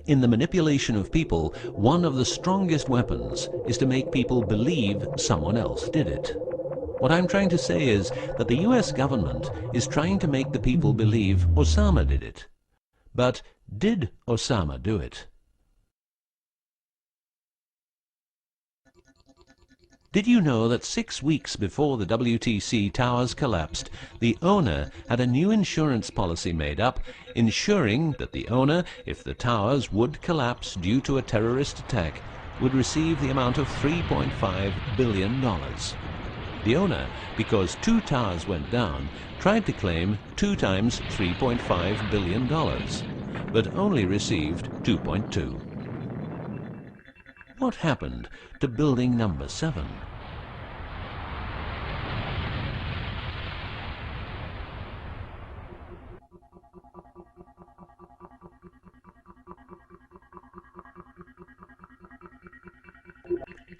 in the manipulation of people, one of the strongest weapons is to make people believe someone else did it. What I'm trying to say is that the US government is trying to make the people believe Osama did it. But did Osama do it? Did you know that 6 weeks before the WTC towers collapsed, the owner had a new insurance policy made up, ensuring that the owner, if the towers would collapse due to a terrorist attack, would receive the amount of $3.5 billion. The owner, because 2 towers went down, tried to claim 2 times $3.5 billion, but only received 2.2. What happened to building number 7?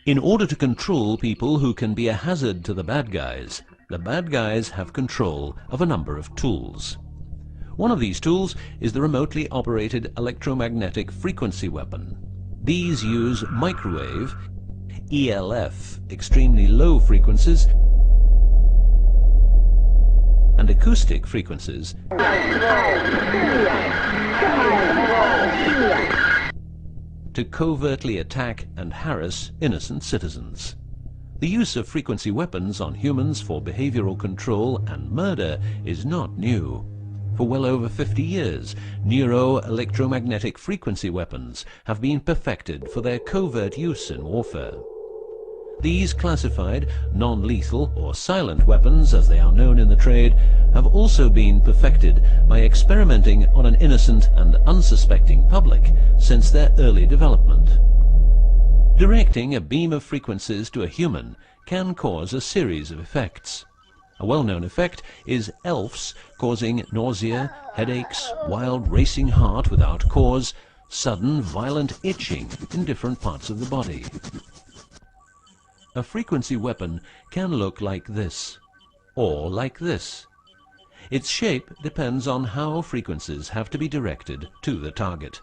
In order to control people who can be a hazard to the bad guys have control of a number of tools. One of these tools is the remotely operated electromagnetic frequency weapon. These use microwave, ELF, extremely low frequencies, and acoustic frequencies to covertly attack and harass innocent citizens. The use of frequency weapons on humans for behavioral control and murder is not new. For well over 50 years, neuro-electromagnetic frequency weapons have been perfected for their covert use in warfare. These classified, non-lethal or silent weapons, as they are known in the trade, have also been perfected by experimenting on an innocent and unsuspecting public since their early development. Directing a beam of frequencies to a human can cause a series of effects. A well-known effect is ELFs causing nausea, headaches, wild racing heart without cause, sudden violent itching in different parts of the body. A frequency weapon can look like this, or like this. Its shape depends on how frequencies have to be directed to the target.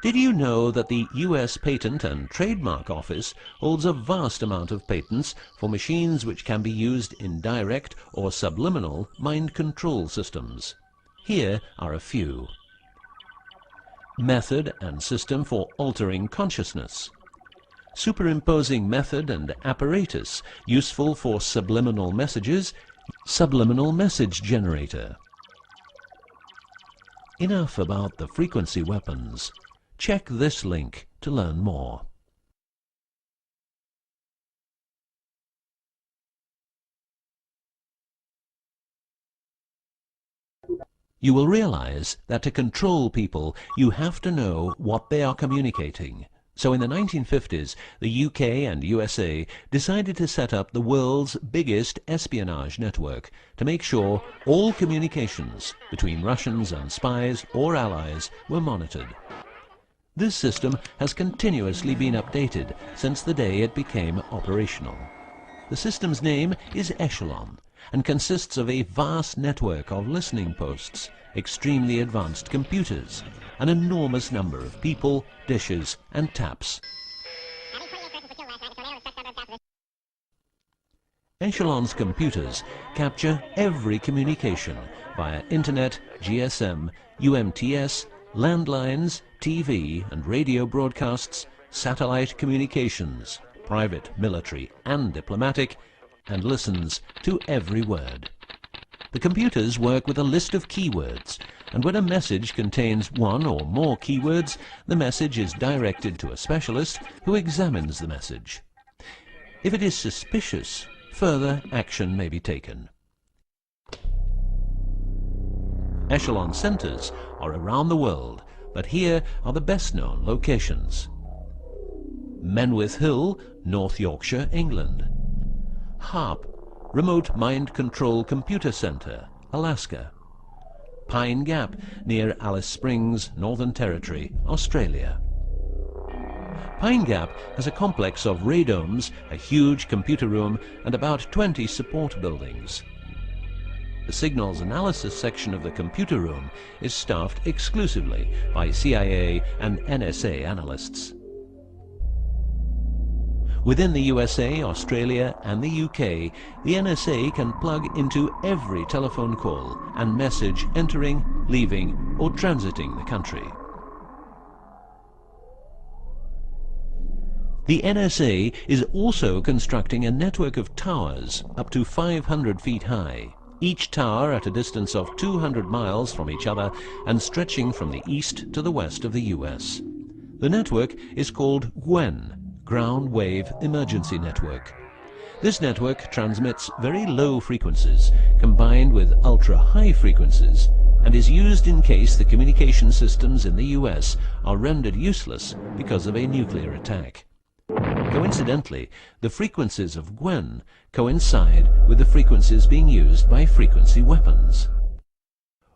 Did you know that the US Patent and Trademark Office holds a vast amount of patents for machines which can be used in direct or subliminal mind control systems? Here are a few. Method and system for altering consciousness. Superimposing method and apparatus useful for subliminal messages, subliminal message generator. Enough about the frequency weapons. Check this link to learn more. You will realize that to control people, you have to know what they are communicating. So in the 1950s, the UK and USA decided to set up the world's biggest espionage network to make sure all communications between Russians and spies or allies were monitored. This system has continuously been updated since the day it became operational. The system's name is Echelon and consists of a vast network of listening posts, extremely advanced computers, an enormous number of people, dishes, and taps. Echelon's computers capture every communication via internet, GSM, UMTS, landlines, TV and radio broadcasts, satellite communications, private, military, and diplomatic, and listens to every word. The computers work with a list of keywords, and when a message contains one or more keywords, the message is directed to a specialist who examines the message. If it is suspicious, further action may be taken. Echelon centers are around the world, but here are the best-known locations. Menwith Hill, North Yorkshire, England. HARP, Remote Mind Control Computer Center, Alaska. Pine Gap, near Alice Springs, Northern Territory, Australia. Pine Gap has a complex of radomes, a huge computer room, and about 20 support buildings. The signals analysis section of the computer room is staffed exclusively by CIA and NSA analysts. Within the USA, Australia and the UK, the NSA can plug into every telephone call and message entering, leaving or transiting the country. The NSA is also constructing a network of towers up to 500 feet high, each tower at a distance of 200 miles from each other and stretching from the east to the west of the US. The network is called GWEN, Ground Wave Emergency Network. This network transmits very low frequencies combined with ultra-high frequencies and is used in case the communication systems in the US are rendered useless because of a nuclear attack. Coincidentally, the frequencies of GWEN coincide with the frequencies being used by frequency weapons.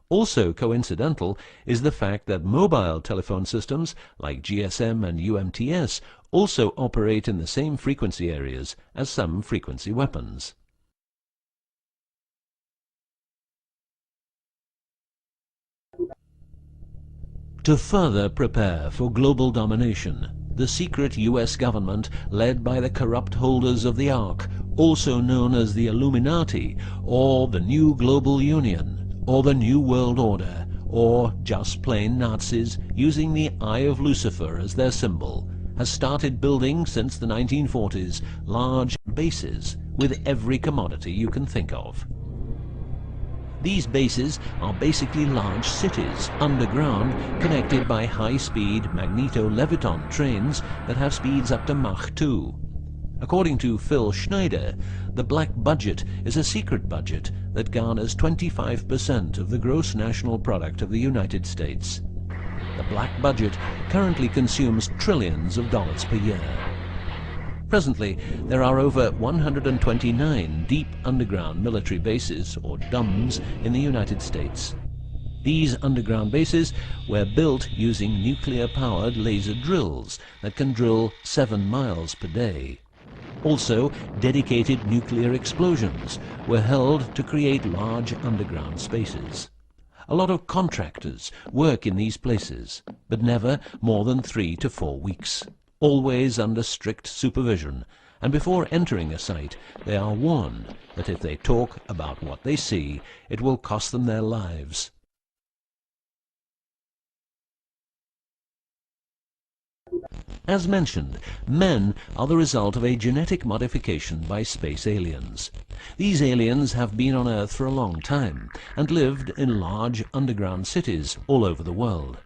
Also coincidental is the fact that mobile telephone systems like GSM and UMTS also operate in the same frequency areas as some frequency weapons. To further prepare for global domination, the secret US government, led by the corrupt holders of the Ark, also known as the Illuminati, or the New Global Union, or the New World Order, or just plain Nazis using the Eye of Lucifer as their symbol, has started building since the 1940s large bases with every commodity you can think of. These bases are basically large cities underground, connected by high-speed magneto-leviton trains that have speeds up to Mach 2. According to Phil Schneider, the black budget is a secret budget that garners 25% of the gross national product of the United States. The black budget currently consumes trillions of dollars per year. Presently, there are over 129 deep underground military bases, or DUMBs, in the United States. These underground bases were built using nuclear-powered laser drills that can drill 7 miles per day. Also, dedicated nuclear explosions were held to create large underground spaces. A lot of contractors work in these places, but never more than 3 to 4 weeks. Always under strict supervision, and before entering a site, they are warned that if they talk about what they see, it will cost them their lives. As mentioned, men are the result of a genetic modification by space aliens. These aliens have been on Earth for a long time and lived in large underground cities all over the world.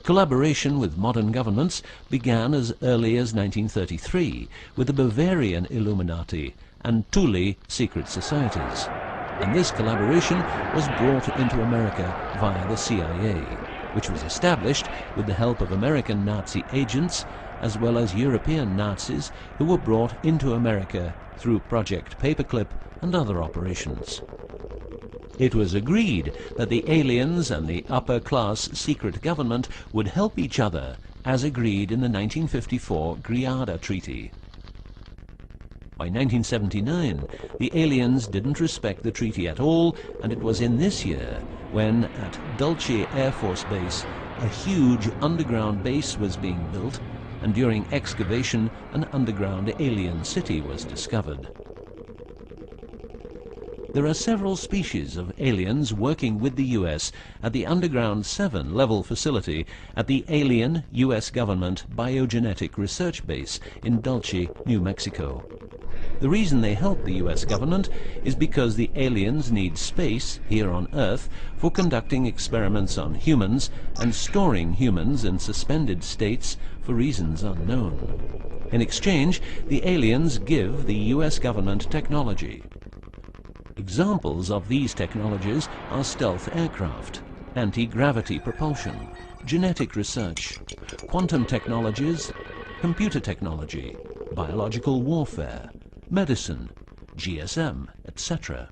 Collaboration with modern governments began as early as 1933 with the Bavarian Illuminati and Thule secret societies, and this collaboration was brought into America via the CIA, which was established with the help of American Nazi agents as well as European Nazis who were brought into America through Project Paperclip and other operations. It was agreed that the aliens and the upper-class secret government would help each other, as agreed in the 1954 Greada Treaty. By 1979, the aliens didn't respect the treaty at all, and it was in this year when, at Dulce Air Force Base, a huge underground base was being built, and during excavation, an underground alien city was discovered. There are several species of aliens working with the US at the Underground 7 level facility at the Alien US Government Biogenetic Research Base in Dulce, New Mexico. The reason they help the US government is because the aliens need space here on Earth for conducting experiments on humans and storing humans in suspended states for reasons unknown. In exchange, the aliens give the US government technology. Examples of these technologies are stealth aircraft, anti-gravity propulsion, genetic research, quantum technologies, computer technology, biological warfare, medicine, GSM, etc.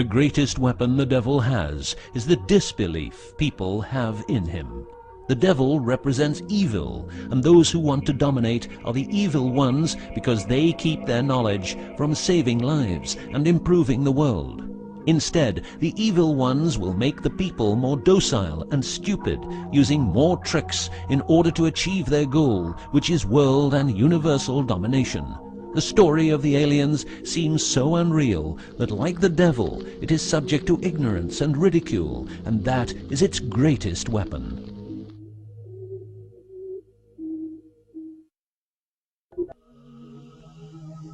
The greatest weapon the devil has is the disbelief people have in him. The devil represents evil, and those who want to dominate are the evil ones because they keep their knowledge from saving lives and improving the world. Instead, the evil ones will make the people more docile and stupid, using more tricks in order to achieve their goal, which is world and universal domination. The story of the aliens seems so unreal that, like the devil, it is subject to ignorance and ridicule, and that is its greatest weapon.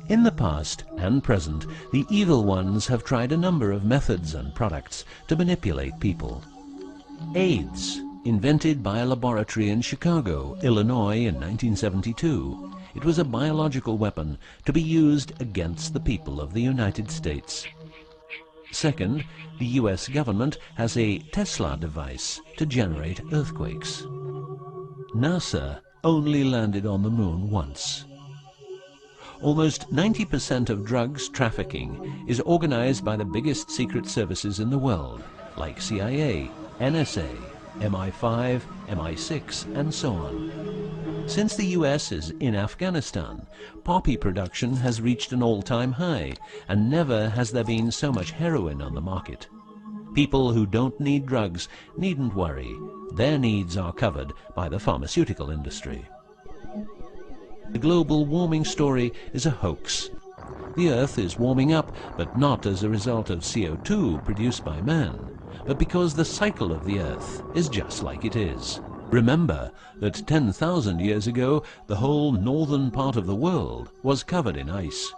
In the past and present, the evil ones have tried a number of methods and products to manipulate people. AIDS, invented by a laboratory in Chicago, Illinois in 1972. It was a biological weapon to be used against the people of the United States. Second, the US government has a Tesla device to generate earthquakes. NASA only landed on the moon once. Almost 90% of drugs trafficking is organized by the biggest secret services in the world, like CIA, NSA, MI5, MI6, and so on. Since the US is in Afghanistan, poppy production has reached an all-time high, and never has there been so much heroin on the market. People who don't need drugs needn't worry. Their needs are covered by the pharmaceutical industry. The global warming story is a hoax. The Earth is warming up, but not as a result of CO2 produced by man, but because the cycle of the Earth is just like it is. Remember that 10,000 years ago, the whole northern part of the world was covered in ice.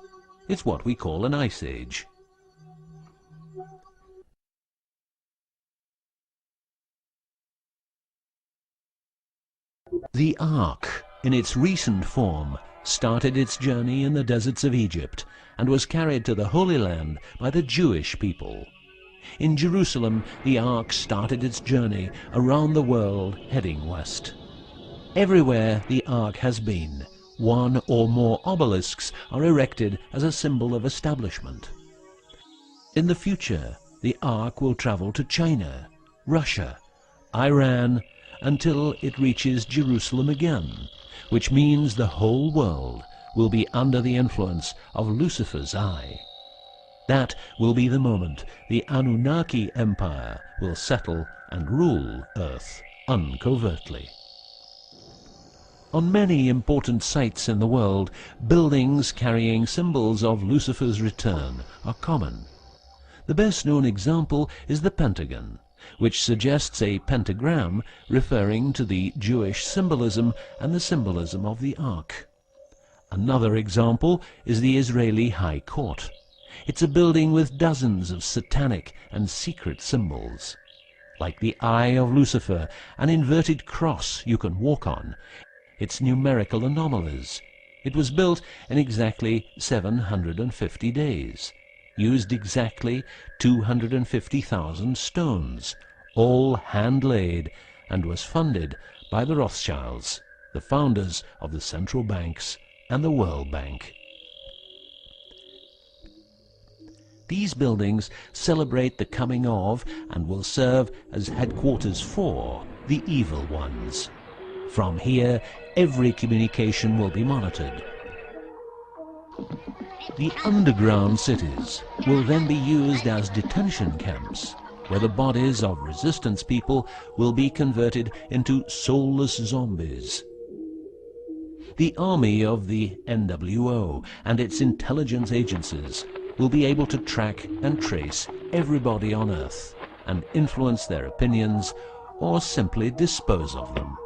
It's what we call an ice age. The Ark, in its recent form, started its journey in the deserts of Egypt and was carried to the Holy Land by the Jewish people. In Jerusalem, the Ark started its journey around the world heading west. Everywhere the Ark has been, one or more obelisks are erected as a symbol of establishment. In the future, the Ark will travel to China, Russia, Iran, until it reaches Jerusalem again, which means the whole world will be under the influence of Lucifer's eye. That will be the moment the Annunaki Empire will settle and rule Earth uncovertly. On many important sites in the world, buildings carrying symbols of Lucifer's return are common. The best-known example is the Pentagon, which suggests a pentagram referring to the Jewish symbolism and the symbolism of the Ark. Another example is the Israeli High Court. It's a building with dozens of satanic and secret symbols. Like the Eye of Lucifer, an inverted cross you can walk on, its numerical anomalies. It was built in exactly 750 days. Used exactly 250,000 stones, all hand-laid, and was funded by the Rothschilds, the founders of the central banks and the World Bank. These buildings celebrate the coming of and will serve as headquarters for the evil ones. From here, every communication will be monitored. The underground cities will then be used as detention camps, where the bodies of resistance people will be converted into soulless zombies. The army of the NWO and its intelligence agencies will be able to track and trace everybody on Earth and influence their opinions or simply dispose of them.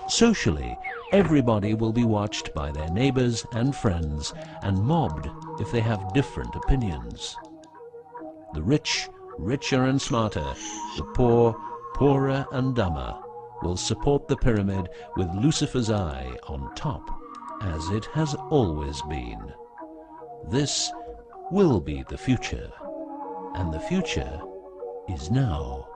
Socially, everybody will be watched by their neighbors and friends and mobbed if they have different opinions. The rich, richer and smarter, the poor, poorer and dumber, will support the pyramid with Lucifer's eye on top, as it has always been. This will be the future, and the future is now.